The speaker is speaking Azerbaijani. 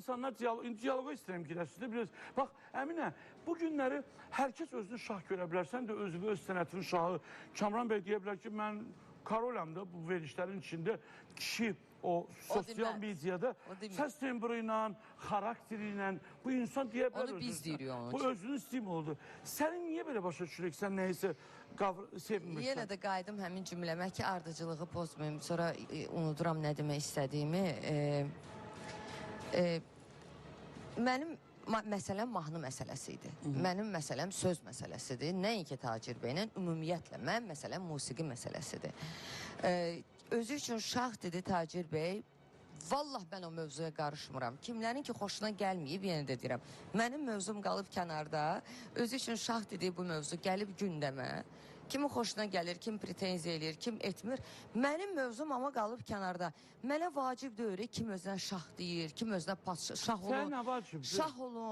insanlar diyaloqa istəyirəm girəsiniz. Biraz bax, Əminə, bu günləri hər kəs özünü şah görə bilər. Sən də özünü, öz sənətinin şahı. Kamran bəy deyə bilər ki, mən Karolam da bu verilişlərin içində kişi o sosial mediada səs tembri ilə, xarakteri ilə bu insan deyə bilər. Onu biz deyirik onun bu üçün. özünün stimuludur. Sənin niyə belə başa düşürək? Sən nəyisə sevmirsən? Yenə də qayıdım həmin cümləmə ki, ardıcılığı pozmayayım. Sonra unuduram nə demək istədiyimi. Mənim məsələm mahnı məsələsi idi. Mənim məsələm söz məsələsidir. Nəinki Tacir bəylə, ümumiyyətlə. Mənim məsələm musiqi məsələsidir. Özü üçün şah dedi Tacir bəy. Vallah mən o mövzuya qarışmıram. Kimlərin ki xoşuna gəlməyib, yenə də deyirəm. Mənim mövzum qalıb kənarda. Özü üçün şah dedi bu mövzu gəlib gündəmə. Kimin xoşuna gəlir, kim pretenziya eləyir, kim etmir. Mənim mövzum ama qalıb kənarda. Mənə vacib deyir kim özünə şah deyir, kim özünə şah olun. Sən nə vacibdir? Şah olun.